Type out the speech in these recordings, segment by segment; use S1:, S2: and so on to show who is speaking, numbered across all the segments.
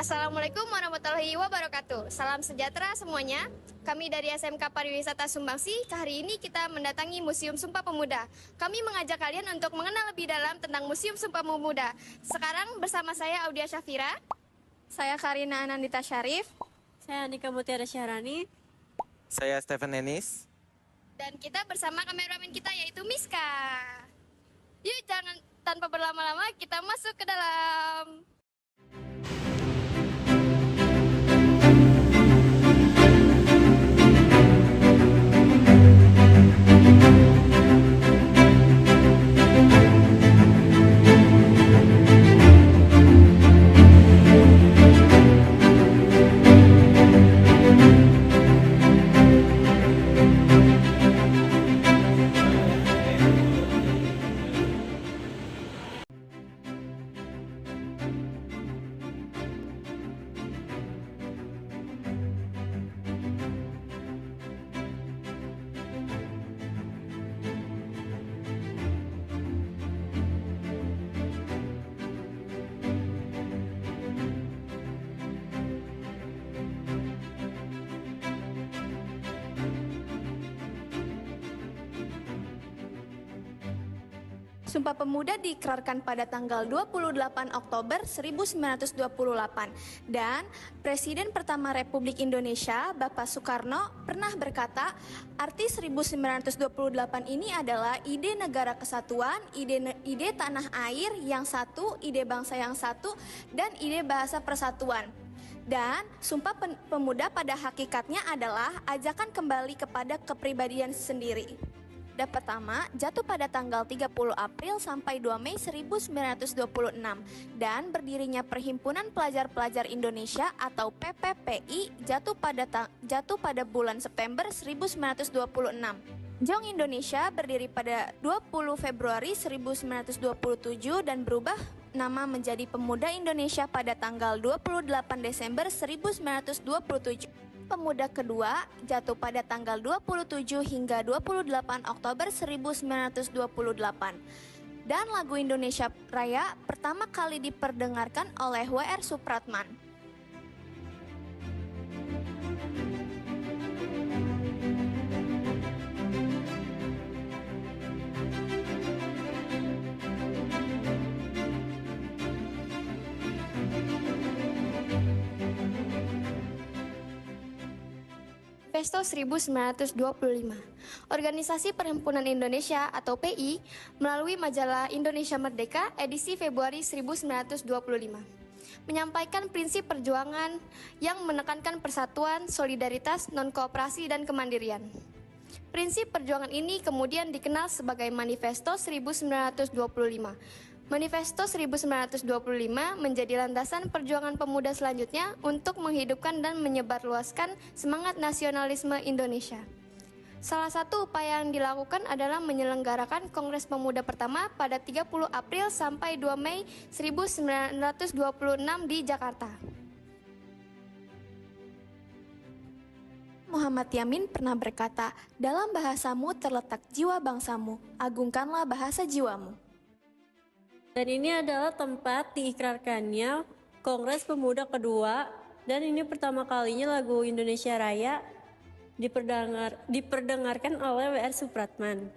S1: Assalamualaikum warahmatullahi wabarakatuh. Salam sejahtera semuanya. Kami dari SMK Pariwisata Sumbangsi, hari ini kita mendatangi Museum Sumpah Pemuda. Kami mengajak kalian untuk mengenal lebih dalam tentang Museum Sumpah Pemuda. Sekarang bersama saya Audia Syafira.
S2: Saya Karina Anandita Syarif.
S3: Saya Anika Mutiara Syahrani.
S4: Saya Stephen Enis.
S1: Dan kita bersama kameramen kita yaitu Miska. Yuk jangan tanpa berlama-lama kita masuk ke dalam.
S2: Sumpah Pemuda diikrarkan pada tanggal 28 Oktober 1928 dan Presiden pertama Republik Indonesia, Bapak Soekarno, pernah berkata, arti 1928 ini adalah ide negara kesatuan, ide tanah air yang satu, ide bangsa yang satu, dan ide bahasa persatuan. Dan Sumpah Pemuda pada hakikatnya adalah ajakan kembali kepada kepribadian sendiri. Pertama, jatuh pada tanggal 30 April sampai 2 Mei 1926 dan berdirinya Perhimpunan Pelajar-Pelajar Indonesia atau PPPI jatuh pada bulan September 1926. Jong Indonesia berdiri pada 20 Februari 1927 dan berubah nama menjadi Pemuda Indonesia pada tanggal 28 Desember 1927. Pemuda kedua jatuh pada tanggal 27 hingga 28 Oktober 1928. Dan lagu Indonesia Raya pertama kali diperdengarkan oleh W.R. Supratman.
S1: Manifesto 1925. Organisasi Perhimpunan Indonesia atau PI melalui majalah Indonesia Merdeka edisi Februari 1925 menyampaikan prinsip perjuangan yang menekankan persatuan, solidaritas, non-kooperasi, dan kemandirian. Prinsip perjuangan ini kemudian dikenal sebagai Manifesto 1925. Manifesto 1925 menjadi landasan perjuangan pemuda selanjutnya untuk menghidupkan dan menyebarluaskan semangat nasionalisme Indonesia. Salah satu upaya yang dilakukan adalah menyelenggarakan Kongres Pemuda pertama pada 30 April sampai 2 Mei 1926 di Jakarta.
S2: Muhammad Yamin pernah berkata, dalam bahasamu terletak jiwa bangsamu, agungkanlah bahasa jiwamu.
S3: Dan ini adalah tempat diikrarkannya Kongres Pemuda kedua, dan ini pertama kalinya lagu Indonesia Raya diperdengarkan oleh W.R. Supratman.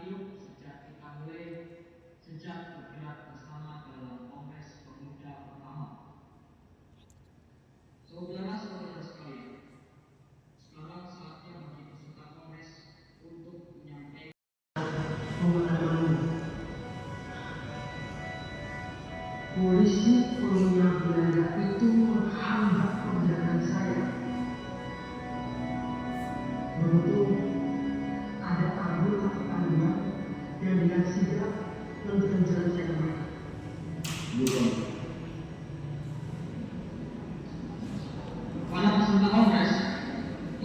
S5: yuk sejak kita mulai, sejak bergerak bersama dalam Kongres Pemuda pertama. Saudara-saudara sekalian, sekarang saatnya bagi peserta Kongres untuk menyampaikan pengalaman. Polisi kolonial Belanda itu menghambat perjalanan saya. Beruntung ada anggota pertanian yang dengan sigap melanjutkan jalan saya ke mereka. Para peserta Kongres,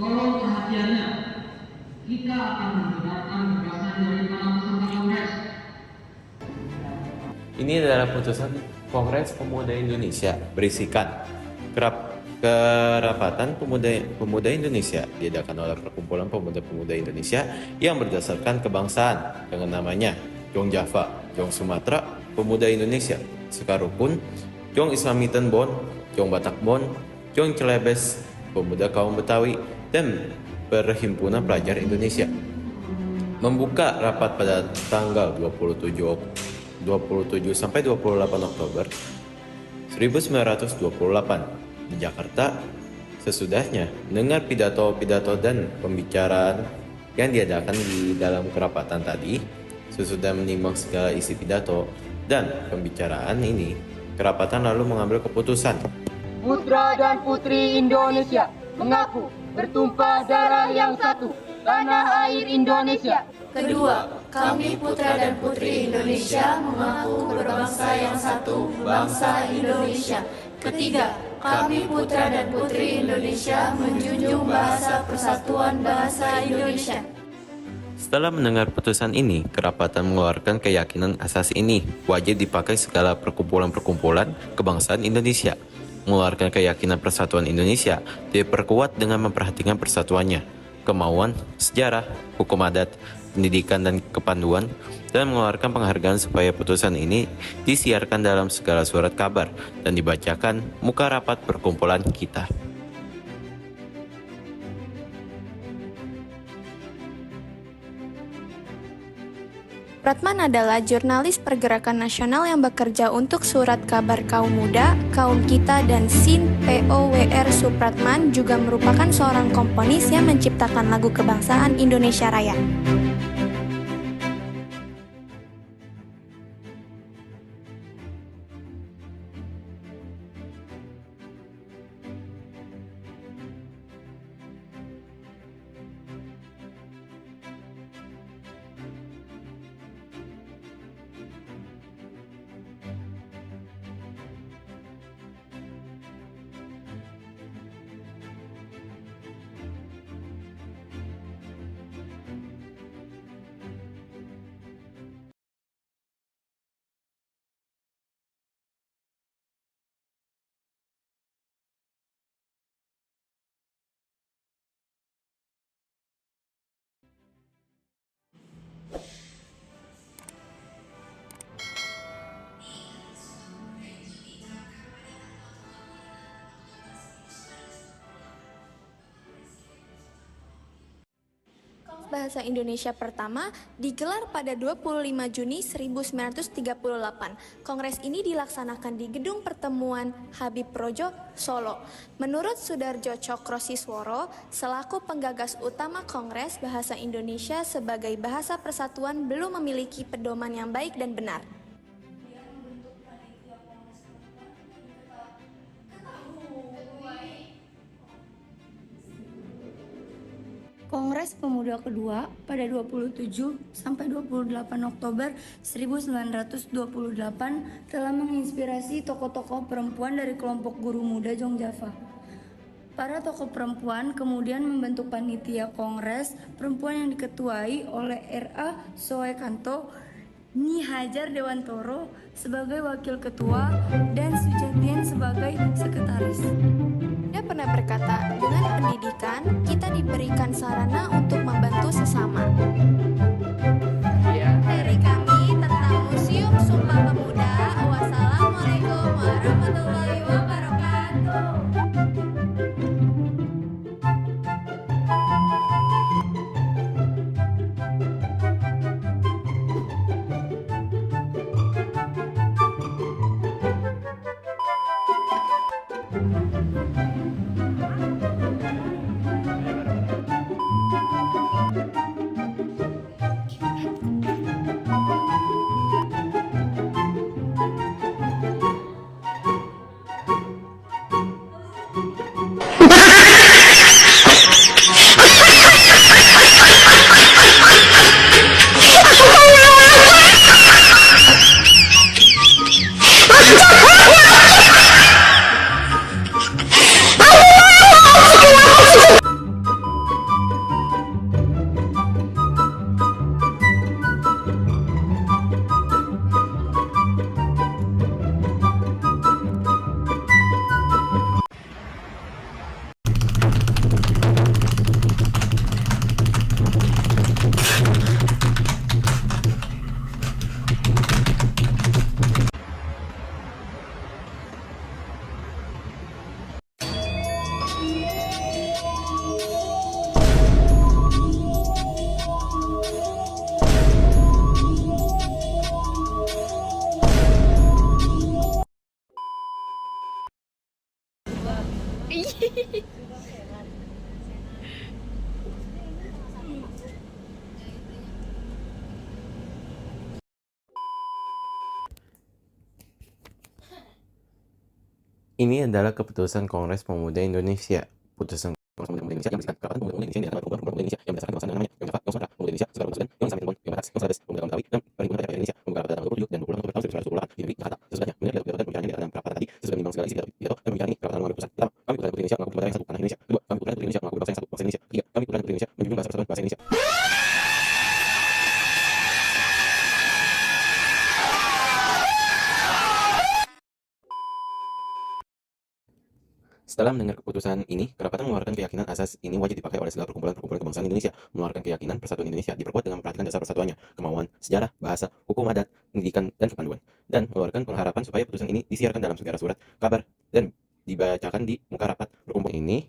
S5: tolong perhatiannya. Kita akan mendengarkan gagasan dari para peserta Kongres.
S4: Ini adalah putusan Kongres Pemuda Indonesia berisikan kerapatan pemuda Indonesia diadakan oleh Perkumpulan Pemuda-Pemudi Indonesia yang berdasarkan kebangsaan dengan namanya Jong Java, Jong Sumatera, Pemuda Indonesia, Sekarukun, Jong Islamitan Bon, Jong Batak Bon, Jong Celebes, Pemuda Kaum Betawi, dan Perhimpunan Pelajar Indonesia. Membuka rapat pada tanggal 27 sampai 28 Oktober 1928 di Jakarta. Sesudahnya mendengar pidato-pidato dan pembicaraan yang diadakan di dalam kerapatan tadi, sesudah menimbang segala isi pidato dan pembicaraan ini, kerapatan lalu mengambil keputusan.
S6: Putra dan putri Indonesia mengaku bertumpah darah yang satu, tanah air Indonesia.
S7: Kedua, kami putra dan putri Indonesia mengaku berbangsa yang satu, bangsa Indonesia. Ketiga, kami putra dan putri Indonesia menjunjung bahasa persatuan bahasa Indonesia.
S4: Setelah mendengar putusan ini, kerapatan mengeluarkan keyakinan asas ini wajib dipakai segala perkumpulan-perkumpulan kebangsaan Indonesia. Mengeluarkan keyakinan persatuan Indonesia diperkuat dengan memperhatikan persatuannya, kemauan, sejarah, hukum adat, pendidikan dan kepanduan, dan mengeluarkan penghargaan supaya putusan ini disiarkan dalam segala surat kabar dan dibacakan muka rapat perkumpulan kita.
S2: Supratman adalah jurnalis pergerakan nasional yang bekerja untuk Surat Kabar Kaum Muda, Kaum Kita, dan SIN POWR. Supratman juga merupakan seorang komponis yang menciptakan lagu kebangsaan Indonesia Raya. Bahasa Indonesia pertama digelar pada 25 Juni 1938. Kongres ini dilaksanakan di Gedung Pertemuan Habib Projo, Solo. Menurut Sudarjo Cokrosisworo, selaku penggagas utama Kongres, bahasa Indonesia sebagai bahasa persatuan belum memiliki pedoman yang baik dan benar.
S8: Kongres Pemuda kedua pada 27 sampai 28 Oktober 1928 telah menginspirasi tokoh-tokoh perempuan dari kelompok guru muda Jong Java. Para tokoh perempuan kemudian membentuk panitia kongres perempuan yang diketuai oleh R.A. Soekanto, Nyi Hajar Dewantoro sebagai wakil ketua, dan Sujatien sebagai sekretaris.
S2: Dia pernah berkata, dengan pendidikan kita diberikan sarana untuk membantu sesama. Dari kami tentang Museum Sumpah Pemuda. Wassalamualaikum warahmatullahi wabarakatuh.
S4: Ini adalah keputusan Kongres Pemuda Indonesia. Putusan Kongres Pemuda Indonesia yang berisikan Kerapatan Pemuda Indonesia yang diadakan oleh Pemuda Indonesia yang berdasarkan kebangsaan yang namanya Yong Java, Yong Sumatera, Pemuda Indonesia, Sekarang Sudan, Yong Sampai Cirebon, Yong Batak, Yong Salabes, Pemuda Betawi, dan Perhimpunan Rakyat Indonesia, Pemuda pada tanggal 27 dan 20 Oktober tahun 1928 di negeri Jakarta. Sesudahnya, mengenai kegiatan pembicaraan yang diadakan kerapatan tadi, sesudah menimbang segala isi pidato dan pembicaraan ini, kerapatan mengambil keputusan. Pertama, kami Putra dan Putri Indonesia mengaku kepada yang satu tanah Indonesia. Kedua, kami Putra dan Putri Indonesia mengaku bangsa yang satu bangsa Indonesia. Ketiga, kami Putra dan Putri Indonesia menjunjung bahasa persatuan bahasa Indonesia. Setelah mendengar keputusan ini, kerapatan mengeluarkan keyakinan asas ini wajib dipakai oleh segala perkumpulan-perkumpulan kebangsaan Indonesia. Mengeluarkan keyakinan persatuan Indonesia diperkuat dengan memperhatikan dasar persatuannya, kemauan, sejarah, bahasa, hukum adat, pendidikan, dan kepanduan. Dan mengeluarkan pengharapan supaya putusan ini disiarkan dalam segala surat, kabar, dan dibacakan di muka rapat perkumpulan ini